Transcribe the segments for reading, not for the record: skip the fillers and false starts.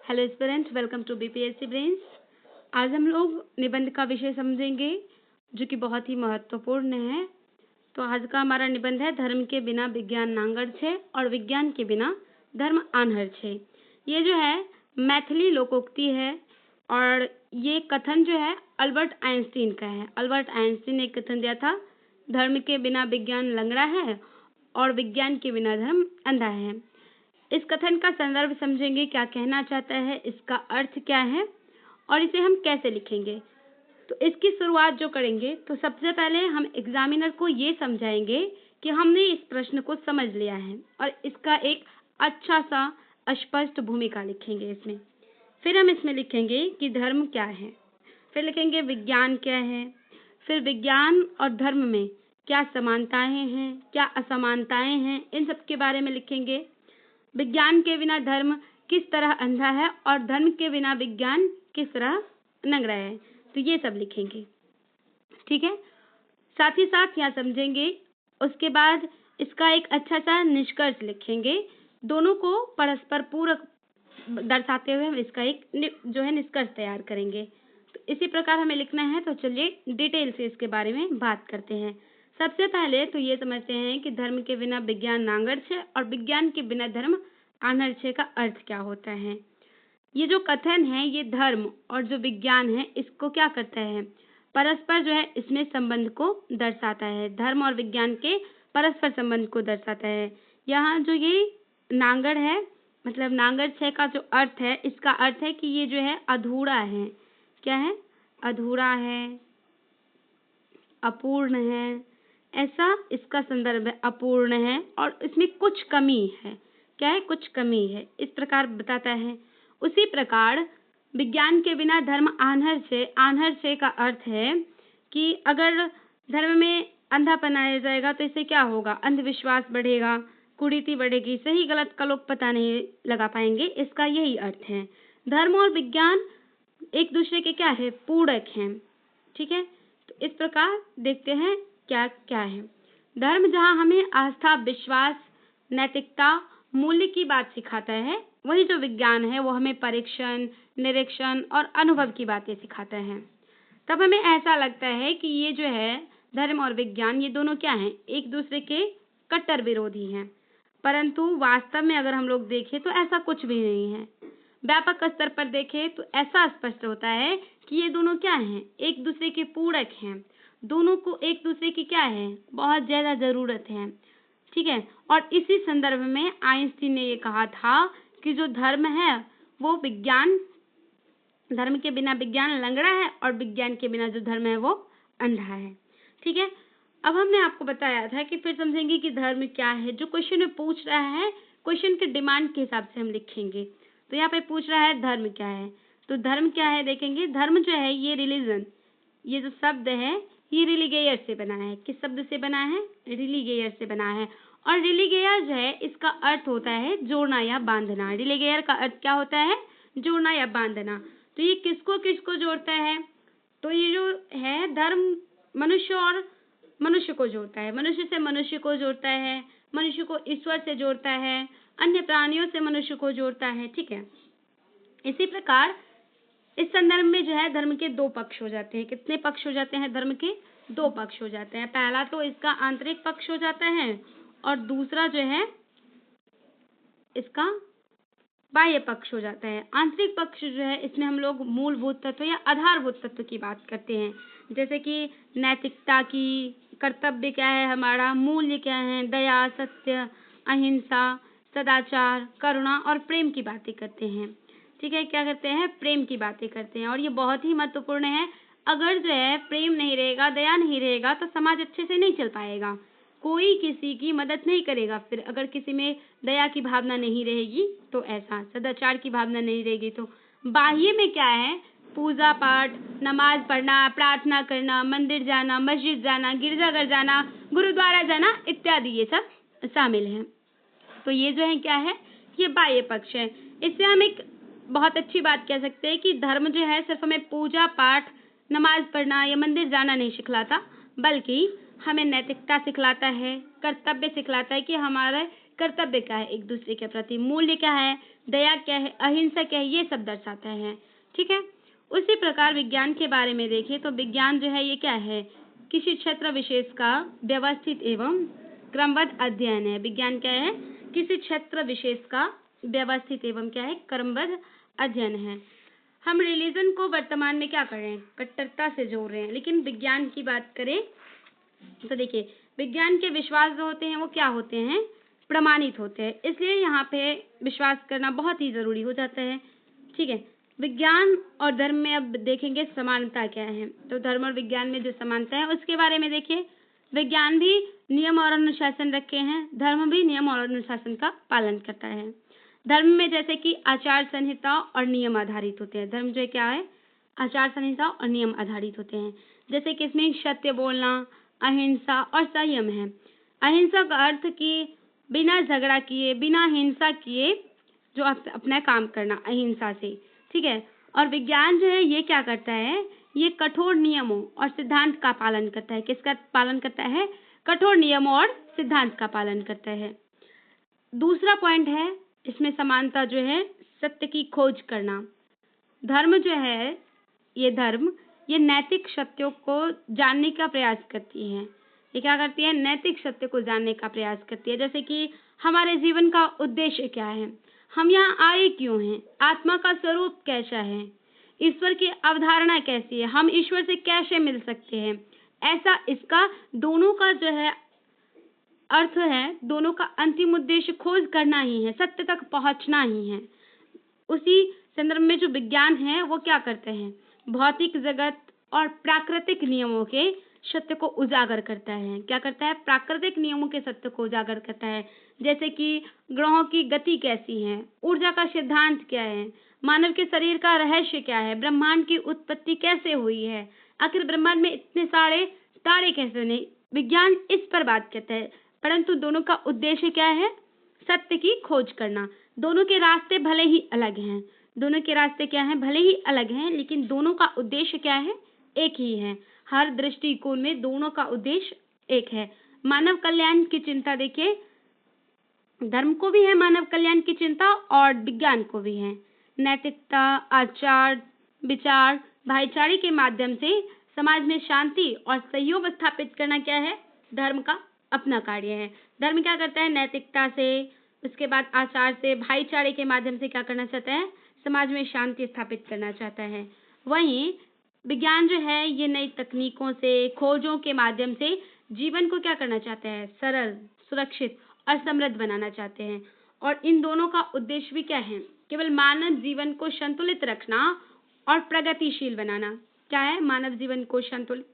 Hello student, welcome to BPSC brains. आज हम लोग निबंध का विषय समझेंगे जो कि बहुत ही महत्वपूर्ण है। तो आज का हमारा निबंध है धर्म के बिना विज्ञान नांगर छे और विज्ञान के बिना धर्म आन्हर छे। ये जो है मैथिली लोकोक्ति है और ये कथन जो है अल्बर्ट आइंस्टीन का है। अल्बर्ट आइंस्टीन ने कथन दिया था, धर्म के बिना विज्ञान लंगड़ा है और विज्ञान के बिना धर्म अंधा है। इस कथन का संदर्भ समझेंगे, क्या कहना चाहता है, इसका अर्थ क्या है और इसे हम कैसे लिखेंगे। तो इसकी शुरुआत जो करेंगे तो सबसे पहले हम एग्जामिनर को ये समझाएंगे कि हमने इस प्रश्न को समझ लिया है और इसका एक अच्छा सा स्पष्ट भूमिका लिखेंगे इसमें। फिर हम इसमें लिखेंगे कि धर्म क्या है, फिर लिखेंगे विज्ञान क्या है, फिर विज्ञान और धर्म में क्या समानताएं हैं, क्या असमानताएं हैं, इन सब के बारे में लिखेंगे। विज्ञान के बिना धर्म किस तरह अंधा है और धर्म के बिना विज्ञान किस तरह नंगड़ा है, तो ये सब लिखेंगे। ठीक है, साथ ही साथ यहाँ समझेंगे। उसके बाद इसका एक अच्छा सा निष्कर्ष लिखेंगे, दोनों को परस्पर पूरक दर्शाते हुए हम इसका एक जो है निष्कर्ष तैयार करेंगे। तो इसी प्रकार हमें लिखना है। तो चलिए डिटेल से इसके बारे में बात करते हैं। सबसे पहले तो ये समझते हैं कि धर्म के बिना विज्ञान नांगर छे और विज्ञान के बिना धर्म आन्हर छे का अर्थ क्या होता है। ये जो कथन है ये धर्म और जो विज्ञान है इसको क्या करता है, परस्पर जो है इसमें संबंध को दर्शाता है। धर्म और विज्ञान के परस्पर संबंध को दर्शाता है। यहाँ जो ये नांगर है, मतलब नांगर छे का जो अर्थ है, इसका अर्थ है कि ये जो है अधूरा है। क्या है? अधूरा है, अपूर्ण है, ऐसा इसका संदर्भ है। अपूर्ण है और इसमें कुछ कमी है। क्या है? कुछ कमी है, इस प्रकार बताता है। उसी प्रकार विज्ञान के बिना धर्म आन्हर छे। आन्हर छे का अर्थ है कि अगर धर्म में अंधापन आया जाएगा तो इससे क्या होगा, अंधविश्वास बढ़ेगा, कुरीति बढ़ेगी, सही गलत का लोग पता नहीं लगा पाएंगे। इसका यही अर्थ है। धर्म और विज्ञान एक दूसरे के क्या है, पूरक हैं। ठीक है, तो इस प्रकार देखते हैं क्या क्या है। धर्म जहाँ हमें आस्था, विश्वास, नैतिकता, मूल्य की बात सिखाता है, वही जो विज्ञान है वो हमें परीक्षण, निरीक्षण और अनुभव की बातें सिखाता है। तब हमें ऐसा लगता है कि ये जो है धर्म और विज्ञान, ये दोनों क्या हैं, एक दूसरे के कट्टर विरोधी हैं। परंतु वास्तव में अगर हम लोग देखें तो ऐसा कुछ भी नहीं है। व्यापक स्तर पर देखें तो ऐसा स्पष्ट होता है कि ये दोनों क्या हैं, एक दूसरे के पूरक हैं। दोनों को एक दूसरे की क्या है, बहुत ज्यादा जरूरत है। ठीक है, और इसी संदर्भ में आइंस्टीन ने ये कहा था कि जो धर्म है वो विज्ञान, धर्म के बिना विज्ञान लंगड़ा है और विज्ञान के बिना जो धर्म है वो अंधा है। ठीक है, अब हमने आपको बताया था कि फिर समझेंगे कि धर्म क्या है। जो क्वेश्चन में पूछ रहा है, क्वेश्चन के डिमांड के हिसाब से हम लिखेंगे। तो यहाँ पे पूछ रहा है धर्म क्या है, तो धर्म क्या है देखेंगे। धर्म जो है ये रिलीजन, ये जो शब्द है ये रिलीगेयर से बना है। किस शब्द से बना है? रिलीगेयर से बना है। और रिलीगेयर जो है इसका अर्थ होता है जोड़ना या बांधना। रिलीगेयर का अर्थ क्या होता है? जोड़ना या बांधना। तो ये किसको किसको जोड़ता है? तो ये जो है धर्म मनुष्य और मनुष्य को जोड़ता है, मनुष्य से मनुष्य को जोड़ता है, मनुष्य को ईश्वर से जोड़ता है, अन्य प्राणियों से मनुष्य को जोड़ता है। ठीक है, इसी प्रकार इस संदर्भ में जो है धर्म के दो पक्ष हो जाते हैं। कितने पक्ष हो जाते हैं? धर्म के दो पक्ष हो जाते हैं। पहला तो इसका आंतरिक पक्ष हो जाता है और दूसरा जो है इसका बाह्य पक्ष हो जाता है। आंतरिक पक्ष जो है इसमें हम लोग मूलभूत तत्व या आधारभूत तत्व की बात करते हैं, जैसे कि नैतिकता की, कर्तव्य क्या है हमारा, मूल्य क्या है, दया, सत्य, अहिंसा, सदाचार, करुणा और प्रेम की बातें करते हैं। ठीक है, क्या करते हैं? प्रेम की बातें करते हैं। और ये बहुत ही महत्वपूर्ण है। अगर जो है प्रेम नहीं रहेगा, दया नहीं रहेगा तो समाज अच्छे से नहीं चल पाएगा, कोई किसी की मदद नहीं करेगा। फिर अगर किसी में दया की भावना नहीं रहेगी तो ऐसा, सदाचार की भावना नहीं रहेगी तो बाह्य में क्या है, पूजा पाठ, नमाज पढ़ना, प्रार्थना करना, मंदिर जाना, मस्जिद जाना, गिरजाघर जाना, गुरुद्वारा जाना इत्यादि ये सब शामिल है। तो ये जो है क्या है, ये बाह्य पक्ष है। इससे हम एक बहुत अच्छी बात कह सकते हैं कि धर्म जो है सिर्फ हमें पूजा पाठ, नमाज पढ़ना या मंदिर जाना नहीं सिखलाता, बल्कि हमें नैतिकता सिखलाता है, कर्तव्य सिखलाता है कि हमारे कर्तव्य क्या है एक दूसरे के प्रति, मूल्य क्या है, दया क्या है, अहिंसा क्या है, ये सब दर्शाता है। ठीक है। उसी प्रकार विज्ञान के बारे में देखें तो विज्ञान जो है ये क्या है, किसी क्षेत्र विशेष का व्यवस्थित एवं क्रमबद्ध अध्ययन है। विज्ञान क्या है, किसी क्षेत्र विशेष का व्यवस्थित एवं क्या है, क्रमबद्ध अध्ययन है। हम रिलीजन को वर्तमान में क्या कर रहे हैं, कट्टरता से जोड़ रहे हैं, लेकिन विज्ञान की बात करें तो देखिए विज्ञान के विश्वास जो होते हैं वो क्या होते हैं, प्रमाणित होते हैं, इसलिए यहाँ पे विश्वास करना बहुत ही जरूरी हो जाता है। ठीक है। विज्ञान और धर्म में अब देखेंगे समानता क्या है, तो धर्म और विज्ञान में जो समानता है उसके बारे में देखिए। विज्ञान भी नियम और अनुशासन रखे हैं, धर्म भी नियम और अनुशासन का पालन करता है। धर्म में जैसे कि आचार संहिता और नियम आधारित होते हैं, धर्म जो क्या है, आचार संहिता और नियम आधारित होते हैं। जैसे कि इसमें सत्य बोलना, अहिंसा और संयम है। अहिंसा का अर्थ कि बिना झगड़ा किए, बिना हिंसा किए जो अपना काम करना अहिंसा से। ठीक है। और विज्ञान जो है ये क्या करता है, ये कठोर नियमों और सिद्धांत का पालन करता है। किसका पालन करता है, कठोर नियमों और सिद्धांत का पालन करता है। दूसरा पॉइंट है इसमें समानता जो है, सत्य की खोज करना। धर्म जो है ये धर्म ये नैतिक सत्यों को जानने का प्रयास करती है। ये क्या करती है, नैतिक सत्य को जानने का प्रयास करती है। जैसे कि हमारे जीवन का उद्देश्य क्या है, हम यहाँ आए क्यों हैं, आत्मा का स्वरूप कैसा है, ईश्वर की अवधारणा कैसी है, हम ईश्वर से कैसे मिल सकते हैं, ऐसा इसका दोनों का जो है अर्थ है, दोनों का अंतिम उद्देश्य खोज करना ही है, सत्य तक पहुंचना ही है। उसी संदर्भ में जो विज्ञान है वो क्या करते हैं, भौतिक जगत और प्राकृतिक नियमों के सत्य को उजागर करता है। क्या करता है, प्राकृतिक नियमों के सत्य को उजागर करता है। जैसे कि ग्रहों की गति कैसी है, ऊर्जा का सिद्धांत क्या है, मानव के शरीर का रहस्य क्या है, ब्रह्मांड की उत्पत्ति कैसे हुई है, आखिर ब्रह्मांड में इतने सारे तारे कैसे बने, विज्ञान इस पर बात करता है। परंतु दोनों का उद्देश्य क्या है, सत्य की खोज करना। दोनों के रास्ते भले ही अलग हैं, दोनों के रास्ते क्या हैं, भले ही अलग हैं, लेकिन दोनों का उद्देश्य क्या है, एक ही है। हर दृष्टिकोण में दोनों का उद्देश्य एक है, मानव कल्याण की चिंता। देखिए धर्म को भी है मानव कल्याण की चिंता और विज्ञान को भी है। नैतिकता, आचार विचार, भाईचारे के माध्यम से समाज में शांति और सहयोग स्थापित करना क्या है, धर्म का अपना कार्य है। धर्म क्या करता है, नैतिकता से, उसके बाद आचार से, भाईचारे के माध्यम से क्या करना चाहता है, समाज में शांति स्थापित करना चाहता है। वहीं विज्ञान जो है ये नई तकनीकों से, खोजों के माध्यम से जीवन को क्या करना चाहते हैं, सरल, सुरक्षित और समृद्ध बनाना चाहते हैं। और इन दोनों का उद्देश्य भी क्या है, केवल मानव जीवन को संतुलित रखना और प्रगतिशील बनाना। क्या है, मानव जीवन को संतुलित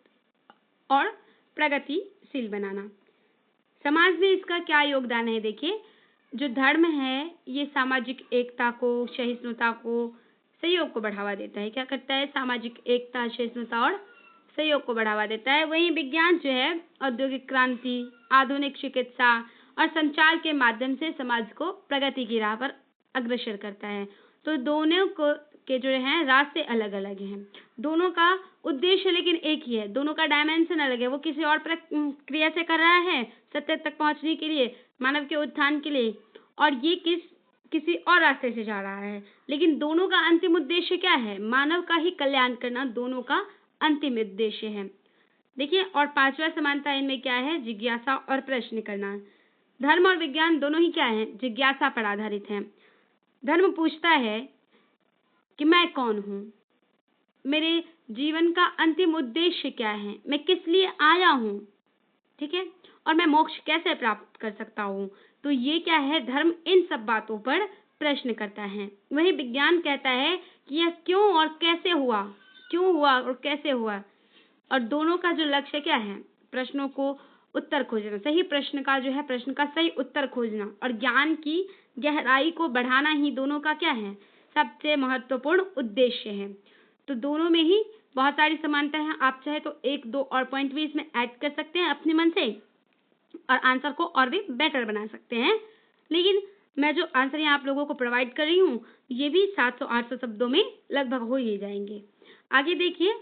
और प्रगतिशील बनाना। समाज में इसका क्या योगदान है, देखिए जो धर्म है ये सामाजिक एकता को, सहिष्णुता को, सहयोग को बढ़ावा देता है। क्या करता है, सामाजिक एकता, सहिष्णुता और सहयोग को बढ़ावा देता है। वहीं विज्ञान जो है औद्योगिक क्रांति, आधुनिक चिकित्सा और संचार के माध्यम से समाज को प्रगति की राह पर अग्रसर करता है। तो दोनों को के जो हैं रास्ते अलग अलग हैं, दोनों का उद्देश्य लेकिन एक ही है, दोनों का डायमेंशन अलग है। वो किसी और प्रक्रिया से कर रहा है सत्य तक पहुंचने के लिए, मानव के उत्थान के लिए, और ये किसी और रास्ते से जा रहा है, लेकिन दोनों का अंतिम उद्देश्य क्या है, मानव का ही कल्याण करना दोनों का अंतिम उद्देश्य है। देखिए और पांचवा समानता इनमें क्या है, जिज्ञासा और प्रश्न करना। धर्म और विज्ञान दोनों ही क्या है, जिज्ञासा पर आधारित है। धर्म पूछता है कि मैं कौन हूँ, मेरे जीवन का अंतिम उद्देश्य क्या है, मैं किस लिए आया हूँ, ठीक है, और मैं मोक्ष कैसे प्राप्त कर सकता हूँ। तो ये क्या है, धर्म इन सब बातों पर प्रश्न करता है। वहीं विज्ञान कहता है कि यह क्यों और कैसे हुआ, क्यों हुआ और कैसे हुआ। और दोनों का जो लक्ष्य क्या है, प्रश्नों को उत्तर खोजना, सही प्रश्न का जो है, प्रश्न का सही उत्तर खोजना और ज्ञान की गहराई को बढ़ाना ही दोनों का क्या है, सबसे महत्वपूर्ण उद्देश्य है। तो दोनों में ही बहुत सारी समानता है। आप चाहे तो एक दो और पॉइंट भी इसमें ऐड कर सकते हैं अपने मन से और आंसर को और भी बेटर बना सकते हैं, लेकिन मैं जो आंसर यहाँ आप लोगों को प्रोवाइड कर रही हूँ ये भी 700-800 शब्दों में लगभग हो ही जाएंगे। आगे देखिए,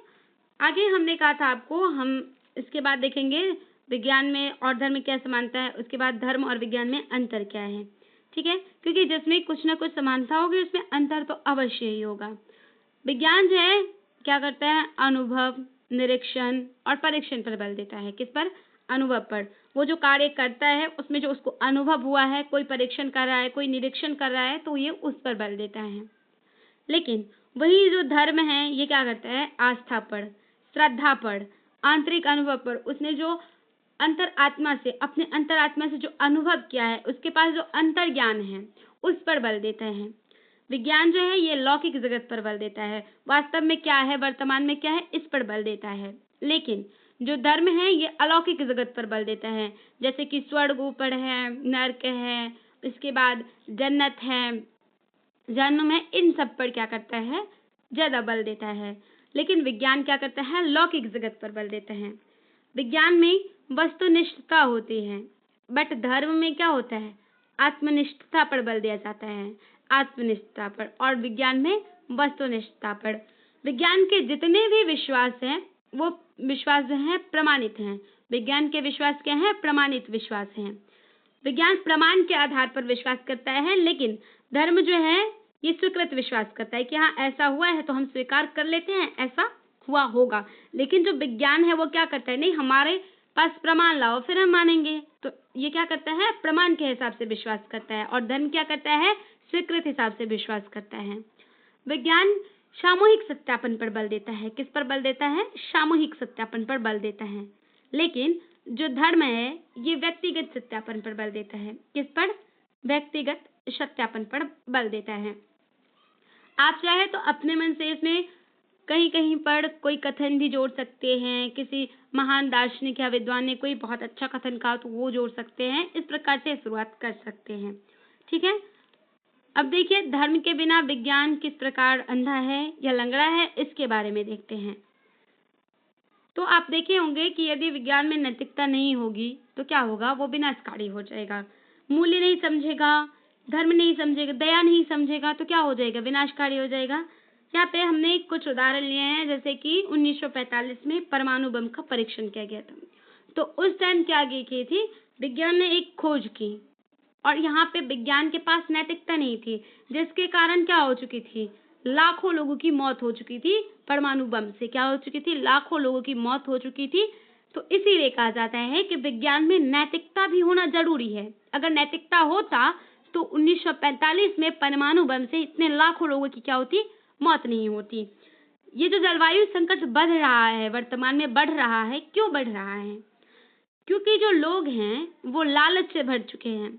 आगे हमने कहा था आपको, हम इसके बाद देखेंगे विज्ञान में और धर्म में क्या समानता है, उसके बाद धर्म और विज्ञान में अंतर क्या है। ठीक है, क्योंकि जिसमें कुछ ना कुछ समानता होगी उसमें अंतर तो अवश्य ही होगा। विज्ञान जो है क्या करता है, अनुभव, निरीक्षण और परीक्षण पर बल देता है। किस पर? अनुभव पर। वो जो कार्य करता है उसमें जो उसको अनुभव हुआ है, कोई परीक्षण कर रहा है, कोई निरीक्षण कर रहा है, तो ये उस पर बल देता है। लेकिन वही जो धर्म है ये क्या करता है, आस्था पर, श्रद्धा पर, आंतरिक अनुभव पर, उसने जो अंतर आत्मा से, अपने अंतर आत्मा से जो अनुभव किया है, उसके पास जो अंतर ज्ञान है उस पर बल देता है। विज्ञान जो है ये लौकिक जगत पर बल देता है, वास्तव में क्या है, वर्तमान में क्या है, इस पर बल देता है। लेकिन जो धर्म है ये अलौकिक जगत पर बल देता है, जैसे कि स्वर्ग ऊपर है, नर्क है, इसके बाद जन्नत है, जन्म है, इन सब पर क्या करता है, ज्यादा बल देता है। लेकिन विज्ञान क्या करता है, लौकिक जगत पर बल देता है। विज्ञान में वस्तुनिष्ठता होती है, बट धर्म में क्या होता है, आत्मनिष्ठता पर बल दिया जाता है, आत्मनिष्ठता पर, और विज्ञान में वस्तुनिष्ठता पर। विज्ञान के जितने भी विश्वास हैं वो विश्वास जो हैं प्रमाणित हैं। विज्ञान के विश्वास क्या हैं, प्रमाणित विश्वास हैं। विज्ञान प्रमाण के आधार पर विश्वास करता है, लेकिन धर्म जो है ये स्वीकृत विश्वास करता है कि हाँ ऐसा हुआ है तो हम स्वीकार कर लेते हैं, ऐसा हुआ होगा। लेकिन जो विज्ञान है वो क्या करता है, नहीं हमारे पास प्रमाण लाओ फिर हम मानेंगे। तो ये क्या करता है, प्रमाण के हिसाब से विश्वास करता है, और धर्म क्या करता है, स्वीकृत हिसाब से विश्वास करता है। विज्ञान सामूहिक सत्यापन पर बल देता है। किस पर बल देता है, सामूहिक सत्यापन पर बल देता है। लेकिन जो धर्म है ये व्यक्तिगत सत्यापन पर बल देता है। किस पर, व्यक्तिगत सत्यापन पर बल देता है। आप चाहे तो अपने मन से इसमें कहीं कहीं पर कोई कथन भी जोड़ सकते हैं, किसी महान दार्शनिक या विद्वान ने कोई बहुत अच्छा कथन कहा तो वो जोड़ सकते हैं, इस प्रकार से शुरुआत कर सकते हैं। ठीक है, अब देखिए धर्म के बिना विज्ञान किस प्रकार अंधा है या लंगड़ा है, इसके बारे में देखते हैं। तो आप देखे होंगे कि यदि विज्ञान में नैतिकता नहीं होगी तो क्या होगा, वो विनाशकारी हो जाएगा। मूल्य नहीं समझेगा, धर्म नहीं समझेगा, दया नहीं समझेगा तो क्या हो जाएगा, विनाशकारी हो जाएगा। यहाँ पे हमने कुछ उदाहरण लिए हैं, जैसे कि 1945 में परमाणु बम का परीक्षण किया गया था। तो उस टाइम क्या की थी, विज्ञान ने एक खोज की, और यहाँ पे विज्ञान के पास नैतिकता नहीं थी, जिसके कारण क्या हो चुकी थी, लाखों लोगों की मौत हो चुकी थी। परमाणु बम से क्या हो चुकी थी, लाखों लोगों की मौत हो चुकी थी। तो इसीलिए कहा जाता है कि विज्ञान में नैतिकता भी होना जरूरी है। अगर नैतिकता होता तो 1945 में परमाणु बम से इतने लाखों लोगों की क्या होती, मौत नहीं होती। ये जो जलवायु संकट बढ़ रहा है, वर्तमान में बढ़ रहा है, क्यों बढ़ रहा है, क्योंकि जो लोग हैं वो लालच से भर चुके हैं,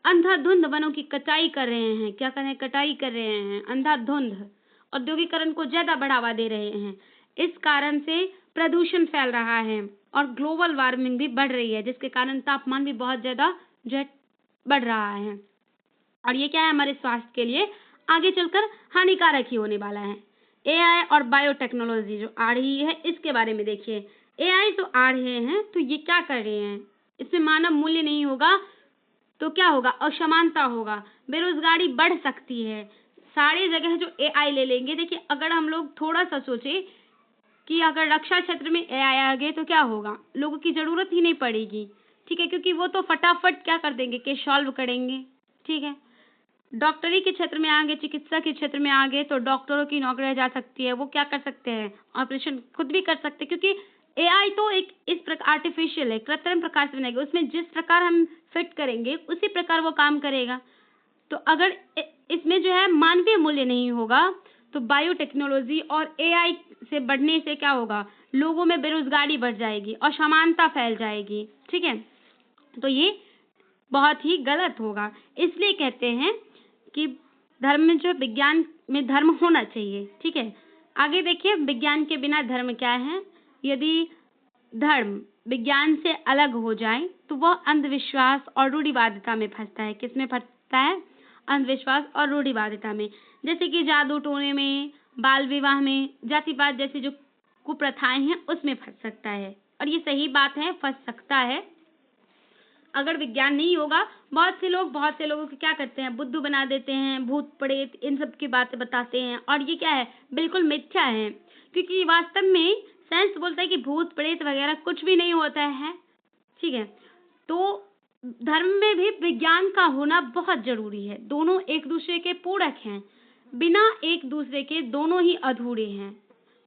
अंधाधुंध वनों की कटाई कर रहे हैं। क्या कर रहे हैं, कटाई कर रहे हैं, अंधाधुंध औद्योगिकरण को ज्यादा बढ़ावा दे रहे हैं। इस कारण से प्रदूषण फैल रहा है और ग्लोबल वार्मिंग भी बढ़ रही है, जिसके कारण तापमान भी बहुत ज्यादा जो है बढ़ रहा है। और ये क्या है, हमारे स्वास्थ्य के लिए आगे चलकर हानिकारक ही होने वाला है। एआई और बायोटेक्नोलॉजी जो आ रही है, इसके बारे में देखिए। एआई जो आ रहे हैं तो ये क्या कर रहे हैं, इसमें मानव मूल्य नहीं होगा तो क्या होगा, असमानता होगा, बेरोजगारी बढ़ सकती है, सारी जगह जो एआई ले लेंगे। देखिए अगर हम लोग थोड़ा सा सोचे कि अगर रक्षा क्षेत्र में एआई आ गए तो क्या होगा, लोगों की जरूरत ही नहीं पड़ेगी। ठीक है, क्योंकि वो तो फटाफट क्या कर देंगे, केस सॉल्व करेंगे। ठीक है, डॉक्टरी के क्षेत्र में आगे, चिकित्सा के क्षेत्र में आगे तो डॉक्टरों की नौकरी जा सकती है, वो क्या कर सकते हैं, ऑपरेशन खुद भी कर सकते हैं, क्योंकि एआई तो एक इस प्रकार आर्टिफिशियल है, कृत्रिम प्रकार से बनाएगा, उसमें जिस प्रकार हम फिट करेंगे उसी प्रकार वो काम करेगा। तो अगर इसमें जो है मानवीय मूल्य नहीं होगा तो बायोटेक्नोलॉजी और एआई से बढ़ने से क्या होगा, लोगों में बेरोजगारी बढ़ जाएगी और समानता फैल जाएगी। ठीक है, तो ये बहुत ही गलत होगा। इसलिए कहते हैं कि धर्म में जो विज्ञान में धर्म होना चाहिए। ठीक है, आगे देखिए विज्ञान के बिना धर्म क्या है। यदि धर्म विज्ञान से अलग हो जाए तो वह अंधविश्वास और रूढ़िवादिता में फंसता है। किस में फंसता है, अंधविश्वास और रूढ़िवादिता में, जैसे कि जादू टोने में, बाल विवाह में, जातिवाद जैसी जो कुप्रथाएं हैं उसमें फंस सकता है। और ये सही बात है, फंस सकता है। अगर विज्ञान नहीं होगा, बहुत से लोगों को क्या करते हैं, बुद्धू बना देते हैं, भूत प्रेत इन सब की बातें बताते हैं, और ये क्या है, बिल्कुल मिथ्या है। क्योंकि वास्तव में साइंस बोलता है कि भूत प्रेत वगैरह कुछ भी नहीं होता है। ठीक है। तो धर्म में भी विज्ञान का होना बहुत जरूरी है। दोनों एक दूसरे के पूरक हैं, बिना एक दूसरे के दोनों ही अधूरे हैं,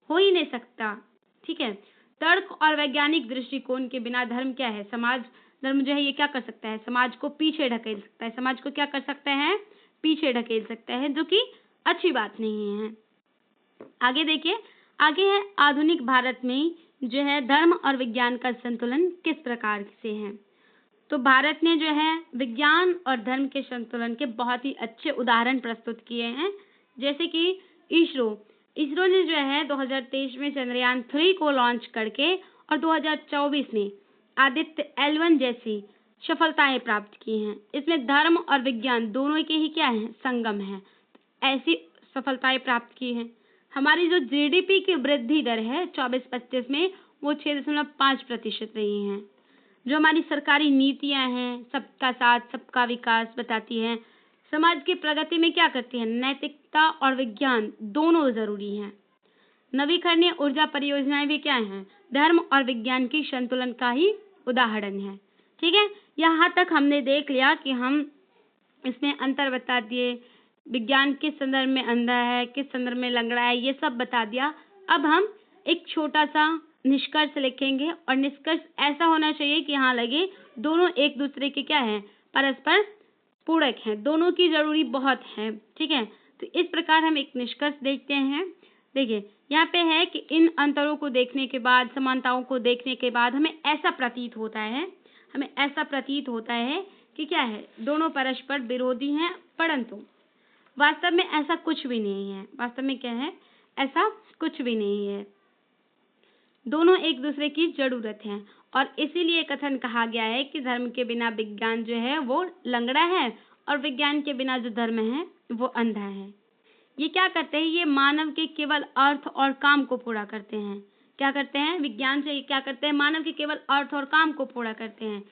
हो ही नहीं सकता। ठीक है। तर्क और वैज्ञानिक दृष्टिकोण के बिना धर्म क्या है, धर्म जो है ये क्या कर सकता है, समाज को पीछे ढकेल सकता है। समाज को क्या कर सकता है, पीछे ढकेल सकता है, जो कि अच्छी बात नहीं है। आगे देखिए, आगे है आधुनिक भारत में जो है धर्म और विज्ञान का संतुलन किस प्रकार से है। तो भारत ने जो है विज्ञान और धर्म के संतुलन के बहुत ही अच्छे उदाहरण प्रस्तुत किए हैं। जैसे कि इसरो ने जो है 2023 में चंद्रयान 3 को लॉन्च करके और 2024 में आदित्य L1 जैसी सफलताएं प्राप्त की हैं। इसमें धर्म और विज्ञान दोनों के ही क्या है, संगम है, ऐसी सफलताएं प्राप्त की हैं। हमारी जो GDP की वृद्धि दर है 24-25 में वो 6.5% रही है। जो हमारी सरकारी नीतियां हैं, सबका साथ सबका विकास बताती हैं। समाज की प्रगति में क्या करती है, नैतिकता और विज्ञान दोनों जरूरी हैं। नवीकरणीय ऊर्जा परियोजनाएं भी क्या हैं, धर्म और विज्ञान की संतुलन का ही उदाहरण है। ठीक है, यहाँ तक हमने देख लिया कि हम इसमें अंतर बता दिए, विज्ञान किस संदर्भ में अंधा है, किस संदर्भ में लंगड़ा है, ये सब बता दिया। अब हम एक छोटा सा निष्कर्ष लिखेंगे और निष्कर्ष ऐसा होना चाहिए कि हाँ लगे दोनों एक दूसरे के क्या है, परस्पर पूरक हैं, दोनों की जरूरी बहुत है। ठीक है, तो इस प्रकार हम एक निष्कर्ष देखते हैं। देखिए यहाँ पे है कि इन अंतरों को देखने के बाद, समानताओं को देखने के बाद हमें ऐसा प्रतीत होता है कि क्या है, दोनों परस्पर विरोधी हैं, परंतु वास्तव में ऐसा कुछ भी नहीं है। वास्तव में क्या है, ऐसा कुछ भी नहीं है। दोनों एक दूसरे की जरूरत है और इसीलिए कथन कहा गया है कि धर्म के बिना विज्ञान जो है वो लंगड़ा है और विज्ञान के बिना जो धर्म है वो अंधा है। ये क्या करते हैं, ये मानव के केवल अर्थ और काम को पूरा करते हैं। क्या करते हैं, विज्ञान से क्या करते हैं, मानव के केवल अर्थ और काम को पूरा करते हैं।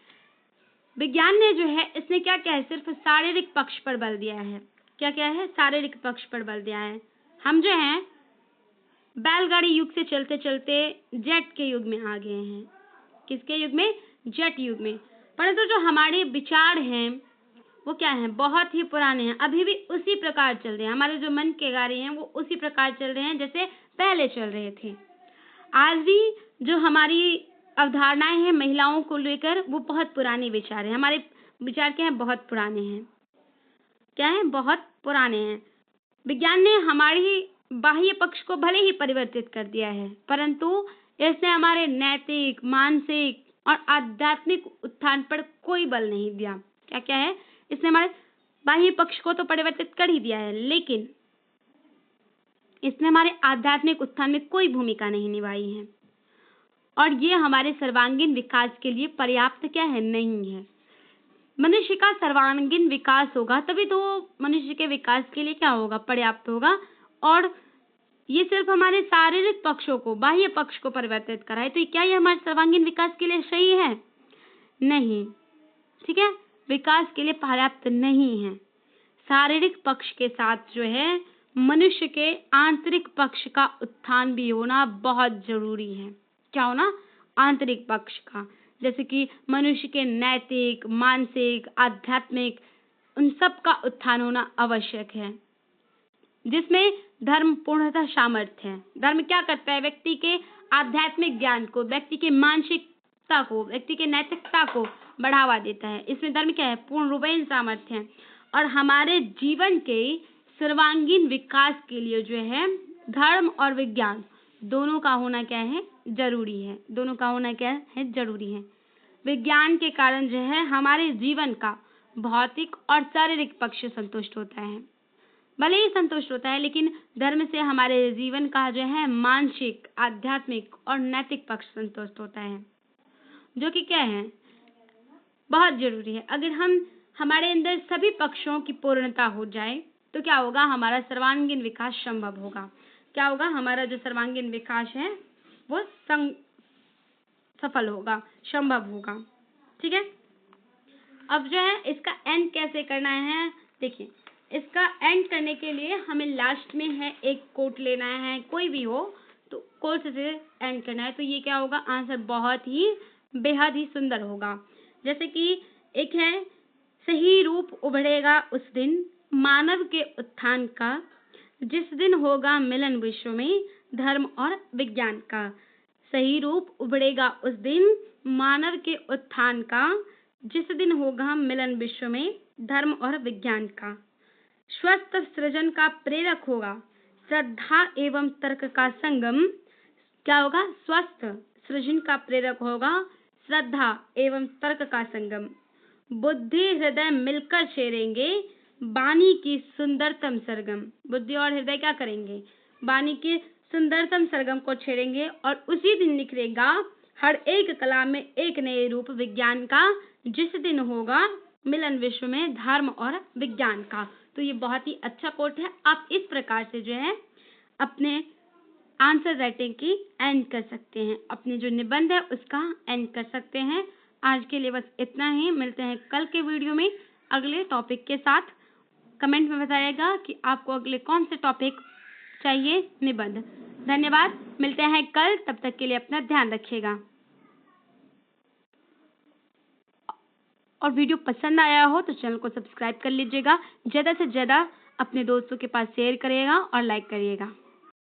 विज्ञान ने जो है इसने क्या किया है, सिर्फ शारीरिक पक्ष पर बल दिया है। क्या क्या है, शारीरिक पक्ष पर बल दिया है। हम जो है बैलगाड़ी युग से चलते चलते जेट के युग में आ गए हैं। किसके युग में, जेट युग में। परंतु जो हमारे विचार हैं वो क्या है, बहुत ही पुराने हैं, अभी भी उसी प्रकार चल रहे हैं। हमारे जो मन के कार्य हैं वो उसी प्रकार चल रहे हैं जैसे पहले चल रहे थे। आज भी जो हमारी अवधारणाएं हैं महिलाओं को लेकर वो बहुत पुराने विचार हैं। हमारे विचार क्या है, बहुत पुराने हैं। क्या है, बहुत पुराने हैं। विज्ञान ने हमारी बाह्य पक्ष को भले ही परिवर्तित कर दिया है, परंतु इसने हमारे नैतिक, मानसिक और आध्यात्मिक उत्थान पर कोई बल नहीं दिया। क्या क्या है, इसने हमारे बाह्य पक्ष को तो परिवर्तित कर ही दिया है, लेकिन इसने हमारे आध्यात्मिक उत्थान में कोई भूमिका नहीं निभाई है और ये हमारे सर्वांगीण विकास के लिए पर्याप्त क्या है, नहीं है। मनुष्य का सर्वांगीण विकास होगा तभी तो मनुष्य के विकास के लिए क्या होगा, पर्याप्त होगा। और ये सिर्फ हमारे शारीरिक पक्षों को, बाह्य पक्ष को परिवर्तित कराए तो क्या ये हमारे सर्वांगीण विकास के लिए सही है, नहीं। ठीक है, विकास के लिए पर्याप्त नहीं है। शारीरिक पक्ष के साथ जो है मनुष्य के आंतरिक पक्ष का उत्थान भी होना बहुत जरूरी है। क्या होना, आंतरिक पक्ष का, जैसे कि मनुष्य के नैतिक, मानसिक, आध्यात्मिक उन सब का उत्थान होना आवश्यक है, जिसमें धर्म पूर्णतः सामर्थ्य है। धर्म क्या करता है, व्यक्ति के आध्यात्मिक ज्ञान को, व्यक्ति के मानसिकता को, व्यक्ति के नैतिकता को बढ़ावा देता है। इसमें धर्म क्या है, पूर्ण रूपेण सामर्थ्य है। और हमारे जीवन के सर्वांगीण विकास के लिए जो है धर्म और विज्ञान दोनों का होना क्या है, जरूरी है। दोनों का होना क्या है, जरूरी है। विज्ञान के कारण जो है हमारे जीवन का भौतिक और शारीरिक पक्ष संतुष्ट होता है, भले ही संतुष्ट होता है, लेकिन धर्म से हमारे जीवन का जो है मानसिक, आध्यात्मिक और नैतिक पक्ष संतुष्ट होता है, जो कि क्या है, बहुत जरूरी है। अगर हमारे अंदर सभी पक्षों की पूर्णता हो जाए तो क्या होगा, हमारा सर्वांगीण विकास संभव होगा। क्या होगा, हमारा जो सर्वांगीण विकास है वो सफल होगा, संभव होगा। ठीक है, अब जो है इसका एंड कैसे करना है, देखिए इसका एंड करने के लिए हमें लास्ट में है एक कोट लेना है, कोट भी हो तो कोट से एंड करना है। तो ये क्या होगा, आंसर बहुत ही बेहद ही सुंदर होगा। जैसे कि एक है, सही रूप उभरेगा उस दिन मानव के उत्थान का, जिस दिन होगा मिलन विश्व में धर्म और विज्ञान का। सही रूप उभरेगा उस दिन मानव के उत्थान का, जिस दिन होगा मिलन विश्व में धर्म और विज्ञान का। स्वस्थ सृजन का प्रेरक होगा श्रद्धा एवं तर्क का संगम। क्या होगा? स्वस्थ सृजन का प्रेरक होगा श्रद्धा एवं तर्क का संगम। बुद्धि हृदय मिलकर छेड़ेंगे वाणी की सुंदरतम सरगम। बुद्धि और हृदय क्या करेंगे? वाणी के सुंदरतम सरगम को छेड़ेंगे और उसी दिन निखरेगा हर एक कला में एक नए रूप विज्ञान का, जिस दिन होगा मिलन विश्व में धर्म और विज्ञान का। तो ये बहुत ही अच्छा कोट है। आप इस प्रकार से जो है अपने आंसर राइटिंग की एंड कर सकते हैं, अपने जो निबंध है उसका एंड कर सकते हैं। आज के लिए बस इतना ही। मिलते हैं कल के वीडियो में अगले टॉपिक के साथ। कमेंट में बताइएगा कि आपको अगले कौन से टॉपिक चाहिए निबंध। धन्यवाद। मिलते हैं कल, तब तक के लिए अपना ध्यान रखिएगा। और वीडियो पसंद आया हो तो चैनल को सब्सक्राइब कर लीजिएगा। ज़्यादा से ज़्यादा अपने दोस्तों के पास शेयर करिएगा और लाइक करिएगा।